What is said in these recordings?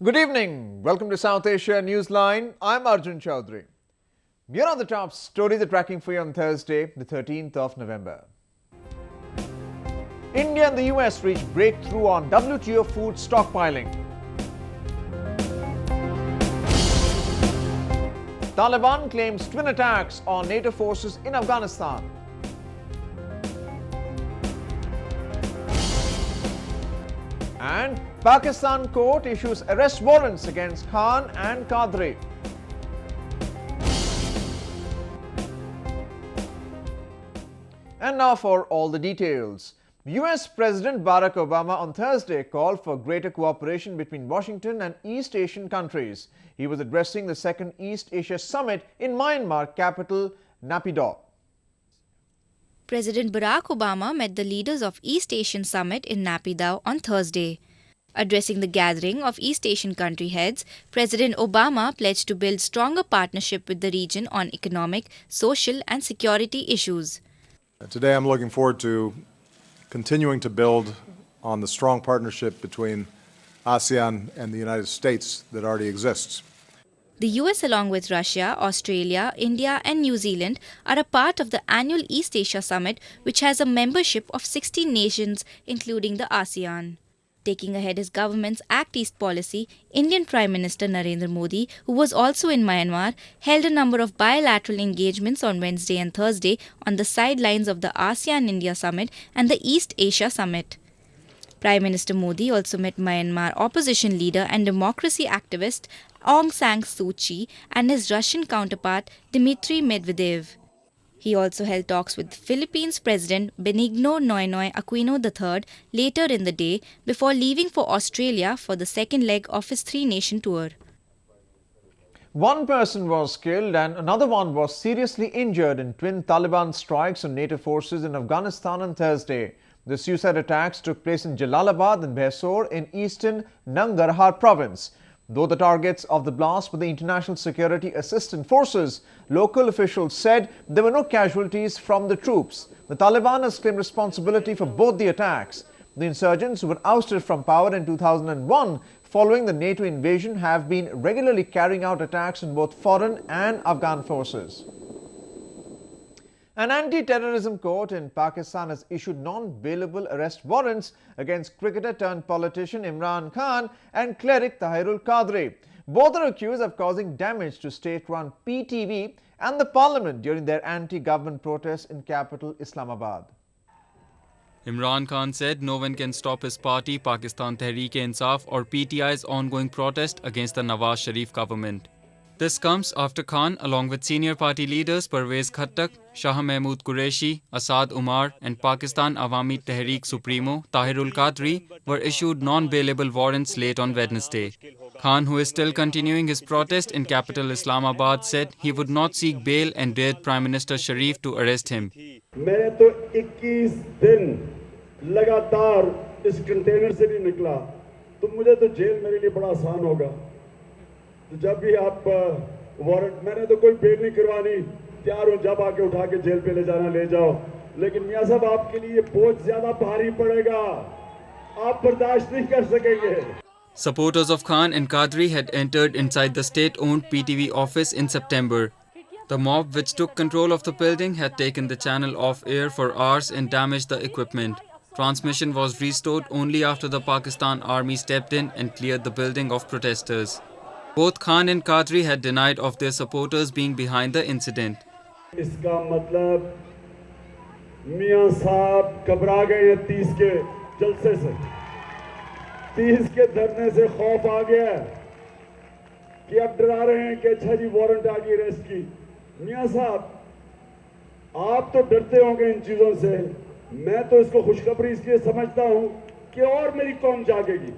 Good evening. Welcome to South Asia Newsline. I'm Arjun Chaudhary. Here are the top stories we're tracking for you on Thursday, the 13th of November. India and the US reach breakthrough on WTO food stockpiling. Taliban claims twin attacks on NATO forces in Afghanistan. And Pakistan court issues arrest warrants against Khan and Qadri. And now for all the details. US President Barack Obama on Thursday called for greater cooperation between Washington and East Asian countries. He was addressing the second East Asia Summit in Myanmar capital Naypyidaw. President Barack Obama met the leaders of East Asian Summit in Naypyidaw on Thursday. Addressing the gathering of East Asian country heads, President Obama pledged to build stronger partnership with the region on economic, social and security issues. Today I'm looking forward to continuing to build on the strong partnership between ASEAN and the United States that already exists. The US, along with Russia, Australia, India and New Zealand, are a part of the annual East Asia Summit, which has a membership of 16 nations, including the ASEAN. Taking ahead his government's Act East policy, Indian Prime Minister Narendra Modi, who was also in Myanmar, held a number of bilateral engagements on Wednesday and Thursday on the sidelines of the ASEAN-India Summit and the East Asia Summit. Prime Minister Modi also met Myanmar opposition leader and democracy activist Aung San Suu Kyi and his Russian counterpart Dmitry Medvedev. He also held talks with Philippines President Benigno Noynoy Aquino III later in the day before leaving for Australia for the second leg of his three-nation tour. One person was killed and another one was seriously injured in twin Taliban strikes on NATO forces in Afghanistan on Thursday. The suicide attacks took place in Jalalabad and Behsor in eastern Nangarhar province. Though the targets of the blast were the International Security Assistance Forces, local officials said there were no casualties from the troops. The Taliban has claimed responsibility for both the attacks. The insurgents, who were ousted from power in 2001 following the NATO invasion, have been regularly carrying out attacks on both foreign and Afghan forces. An anti-terrorism court in Pakistan has issued non-bailable arrest warrants against cricketer-turned-politician Imran Khan and cleric Tahirul Qadri. Both are accused of causing damage to state-run PTV and the parliament during their anti-government protests in capital Islamabad. Imran Khan said no one can stop his party Pakistan Tehreek-e-Insaf or PTI's ongoing protest against the Nawaz Sharif government. This comes after Khan, along with senior party leaders Pervez Khattak, Shah Mahmood Qureshi, Asad Umar and Pakistan Awami Tehreek Supremo Tahirul Qadri, were issued non-bailable warrants late on Wednesday. Khan, who is still continuing his protest in capital Islamabad, said he would not seek bail and dared Prime Minister Sharif to arrest him. मैं तो 21 दिन लगातार इस container से नहीं निकला तो मुझे तो जेल मेरे लिए बड़ा आसान होगा तो जब भी आप वारंट मैंने तो कोई बेल नहीं करवानी तैयार हूं जब आके उठा के जेल पे ले जाना ले जाओ लेकिन मियां साहब आपके लिए बोझ ज्यादा भारी पड़ेगा आप बर्दाश्त नहीं कर सकेंगे. Supporters of Khan and Qadri had entered inside the state-owned PTV office in September. The mob, which took control of the building, had taken the channel off air for hours and damaged the equipment. Transmission was restored only after the Pakistan Army stepped in and cleared the building of protesters. Both Khan and Qadri had denied of their supporters being behind the incident. इसका मतलब मियां साहब घबरा गए हैं 30 के जलसे से 30 के धरने से खौफ आ गया कि अब डरा रहे हैं कि अच्छा जी वारंट आ गई अरेस्ट की. मियां साहब आप तो डरते होंगे इन चीजों से मैं तो इसको खुशखबरी इसलिए समझता हूं कि और मेरी कौम जागेगी.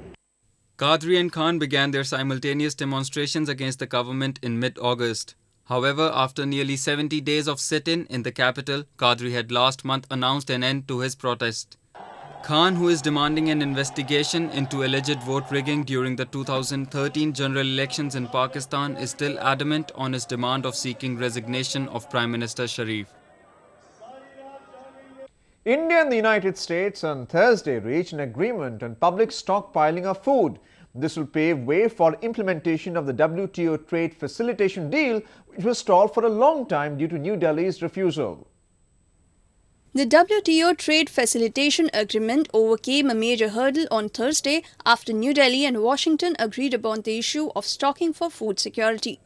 Qadri and Khan began their simultaneous demonstrations against the government in mid-August. However, after nearly 70 days of sit-in in the capital, Qadri had last month announced an end to his protest. Khan, who is demanding an investigation into alleged vote rigging during the 2013 general elections in Pakistan, is still adamant on his demand of seeking resignation of Prime Minister Sharif. India and the United States on Thursday reached an agreement on public stockpiling of food. This will pave way for implementation of the WTO trade facilitation deal, which was stalled for a long time due to New Delhi's refusal. The WTO trade facilitation agreement overcame a major hurdle on Thursday after New Delhi and Washington agreed upon the issue of stocking for food security.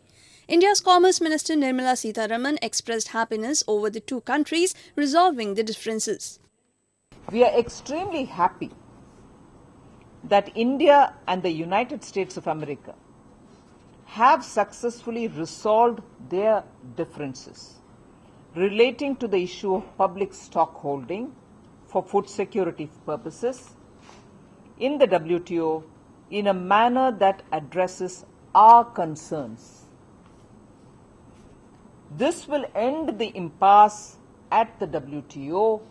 India's Commerce Minister Nirmala Sitharaman expressed happiness over the two countries resolving the differences. We are extremely happy that India and the United States of America have successfully resolved their differences relating to the issue of public stock holding for food security purposes in the WTO in a manner that addresses our concerns. This will end the impasse at the WTO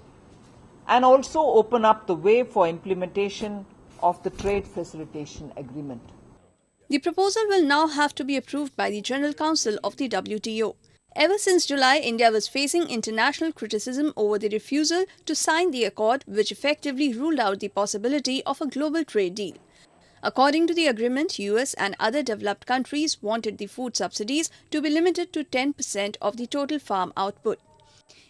and also open up the way for implementation of the trade facilitation agreement. The proposal will now have to be approved by the General Council of the WTO. Ever since July, India was facing international criticism over the refusal to sign the accord, which effectively ruled out the possibility of a global trade deal. According to the agreement, US and other developed countries wanted the food subsidies to be limited to 10% of the total farm output.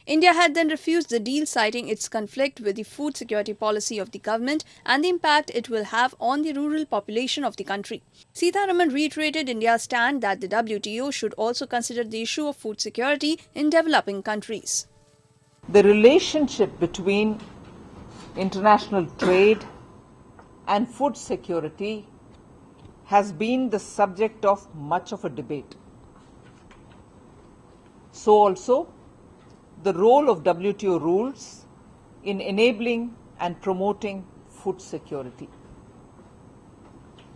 India had then refused the deal, citing its conflict with the food security policy of the government and the impact it will have on the rural population of the country. Sitharaman reiterated India's stand that the WTO should also consider the issue of food security in developing countries. The relationship between international trade and food security has been the subject of much of a debate. So also, the role of WTO rules in enabling and promoting food security.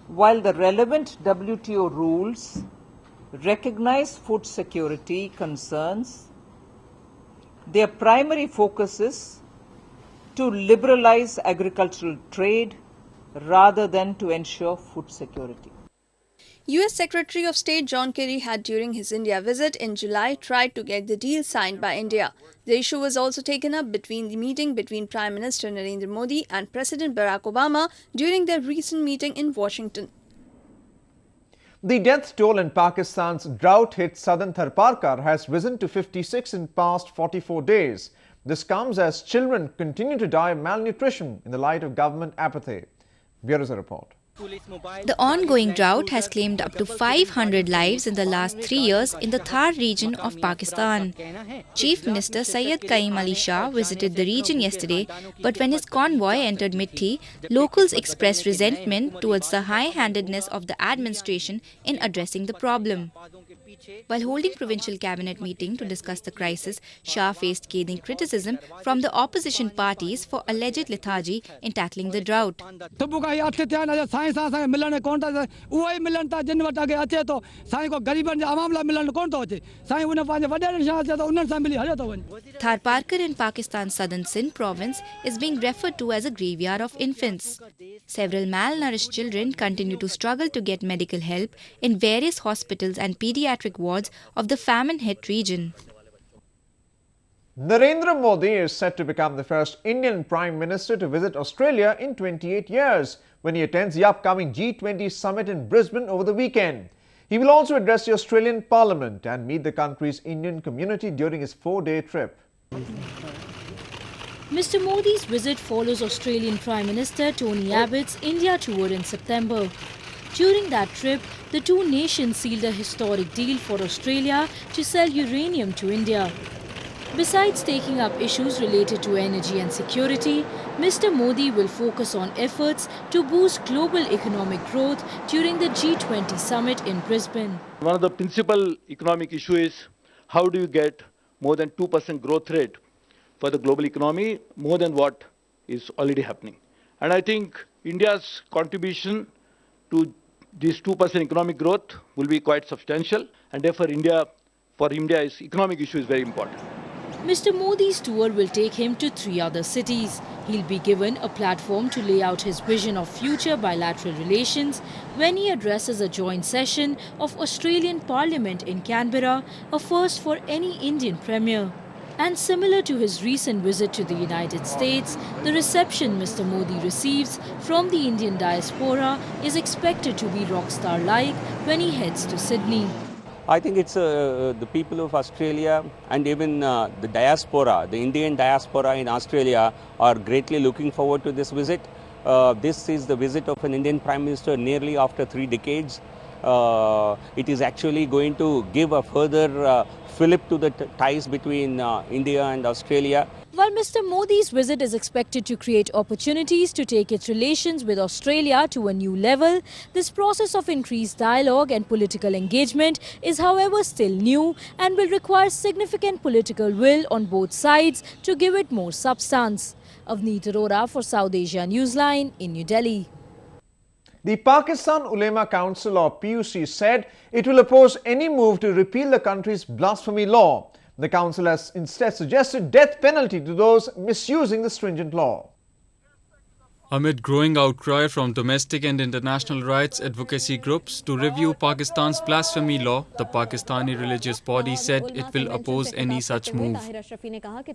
While the relevant WTO rules recognize food security concerns, their primary focus is to liberalize agricultural trade rather than to ensure food security. US Secretary of State John Kerry had during his India visit in July tried to get the deal signed by India. The issue was also taken up between the meeting between Prime Minister Narendra Modi and President Barack Obama during their recent meeting in Washington. The death toll in Pakistan's drought-hit southern Tharparkar has risen to 56 in past 44 days. This comes as children continue to die of malnutrition in the light of government apathy. Here is a report. The ongoing drought has claimed up to 500 lives in the last 3 years in the Thar region of Pakistan. Chief Minister Syed Qaim Ali Shah visited the region yesterday, but when his convoy entered Mithi, locals expressed resentment towards the high-handedness of the administration in addressing the problem. While holding provincial cabinet meeting to discuss the crisis, Shah faced scathing criticism from the opposition parties for alleged lethargy in tackling the drought. Tharparkar in Pakistan's southern Sindh province is being referred to as a graveyard of infants. Several malnourished children continue to struggle to get medical help in various hospitals and pediatric wards of the famine-hit region. Narendra Modi is set to become the first Indian Prime Minister to visit Australia in 28 years when he attends the upcoming G20 summit in Brisbane over the weekend. He will also address the Australian Parliament and meet the country's Indian community during his 4-day trip. Mr. Modi's visit follows Australian Prime Minister Tony Abbott's India tour in September. During that trip, the two nations sealed a historic deal for Australia to sell uranium to India. Besides taking up issues related to energy and security, Mr. Modi will focus on efforts to boost global economic growth during the G20 summit in Brisbane. One of the principal economic issues is how do you get more than 2% growth rate for the global economy, more than what is already happening. And I think India's contribution to this 2% economic growth will be quite substantial, and therefore for India's economic issue is very important. Mr. Modi's tour will take him to 3 other cities. He'll be given a platform to lay out his vision of future bilateral relations when he addresses a joint session of Australian Parliament in Canberra, a first for any Indian Premier. And similar to his recent visit to the United States, the reception Mr. Modi receives from the Indian diaspora is expected to be rockstar-like when he heads to Sydney. I think it's the people of Australia and even the diaspora, the Indian diaspora in Australia are greatly looking forward to this visit. This is the visit of an Indian Prime Minister nearly after 3 decades. It is actually going to give a further fillip to the ties between India and Australia. While Mr. Modi's visit is expected to create opportunities to take its relations with Australia to a new level, this process of increased dialogue and political engagement is however still new and will require significant political will on both sides to give it more substance. Avneet Arora for South Asia Newsline in New Delhi. The Pakistan Ulema Council or PUC said it will oppose any move to repeal the country's blasphemy law. The council has instead suggested death penalty to those misusing the stringent law. Amid growing outcry from domestic and international rights advocacy groups to review Pakistan's blasphemy law, the Pakistani religious body said it will oppose any such move.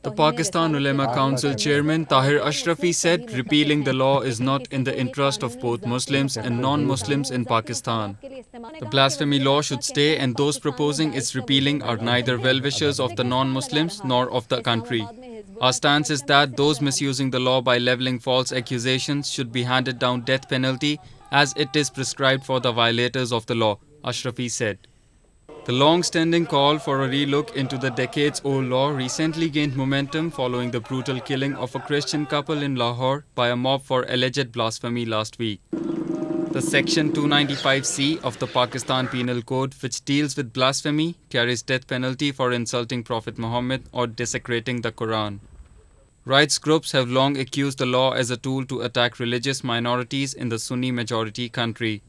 The Pakistan Ulema Council chairman Tahir Ashrafi said repealing the law is not in the interest of both Muslims and non-Muslims in Pakistan. The blasphemy law should stay, and those proposing its repealing are neither well-wishers of the non-Muslims nor of the country. Our stance is that those misusing the law by levelling false accusations should be handed down death penalty as it is prescribed for the violators of the law, Ashrafi said. The long-standing call for a relook into the decades-old law recently gained momentum following the brutal killing of a Christian couple in Lahore by a mob for alleged blasphemy last week. The Section 295C of the Pakistan Penal Code, which deals with blasphemy, carries death penalty for insulting Prophet Muhammad or desecrating the Quran. Rights groups have long accused the law as a tool to attack religious minorities in the Sunni-majority country.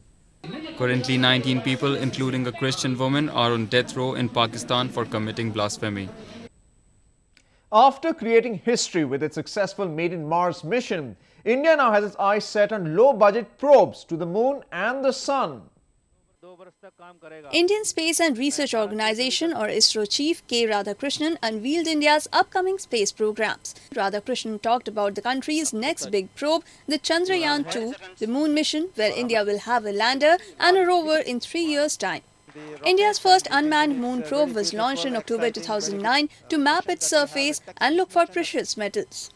Currently, 19 people, including a Christian woman, are on death row in Pakistan for committing blasphemy. After creating history with its successful Maiden Mars mission, India now has its eyes set on low-budget probes to the moon and the sun. Indian Space and Research Organisation or ISRO Chief K. Radhakrishnan unveiled India's upcoming space programs. Radhakrishnan talked about the country's next big probe, the Chandrayaan-2, the moon mission, where India will have a lander and a rover in 3 years' time. India's first unmanned moon probe was launched in October 2009 to map its surface and look for precious metals.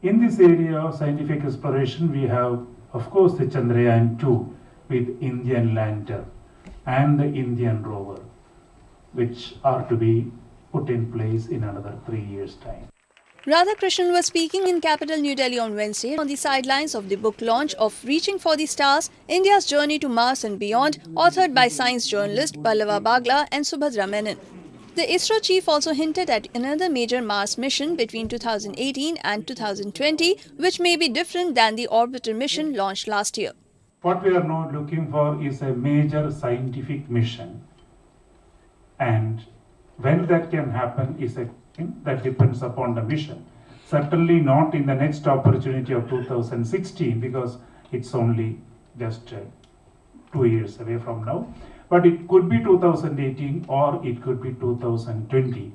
In this area of scientific exploration, we have, of course, the Chandrayaan-2 with Indian lander and the Indian rover, which are to be put in place in another 3 years' time. Radhakrishnan was speaking in capital New Delhi on Wednesday on the sidelines of the book launch of Reaching for the Stars, India's Journey to Mars and Beyond, authored by science journalist Pallava Bagla and Subhadra Menon. The ISRO chief also hinted at another major Mars mission between 2018 and 2020, which may be different than the orbiter mission launched last year. What we are now looking for is a major scientific mission, and when that can happen is a thing that depends upon the mission. Certainly not in the next opportunity of 2016, because it's only just 2 years away from now. But it could be 2018 or it could be 2020.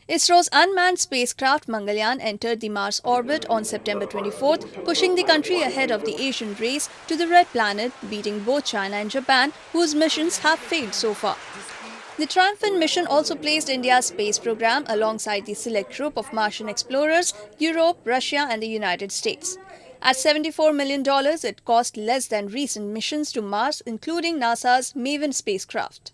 ISRO's unmanned spacecraft Mangalyaan entered the Mars orbit on September 24th, pushing the country ahead of the Asian race to the Red Planet, beating both China and Japan, whose missions have failed so far. The triumphant mission also placed India's space program alongside the select group of Martian explorers, Europe, Russia and the United States. At $74 million, it cost less than recent missions to Mars, including NASA's Maven spacecraft.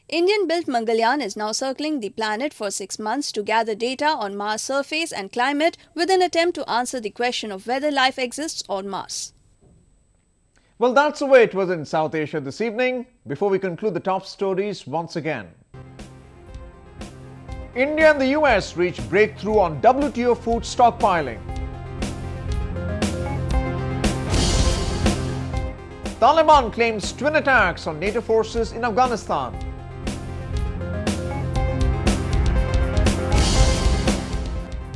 Indian-built Mangalyaan is now circling the planet for 6 months to gather data on Mars' surface and climate with an attempt to answer the question of whether life exists on Mars. Well, that's the way it was in South Asia this evening. Before we conclude the top stories once again. India and the US reached breakthrough on WTO food stockpiling. Taliban claims twin attacks on NATO forces in Afghanistan.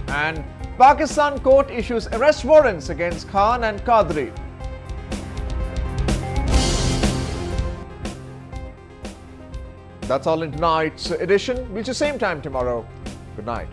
And Pakistan court issues arrest warrants against Khan and Qadri. That's all in tonight's edition. We'll see you same time tomorrow. Good night.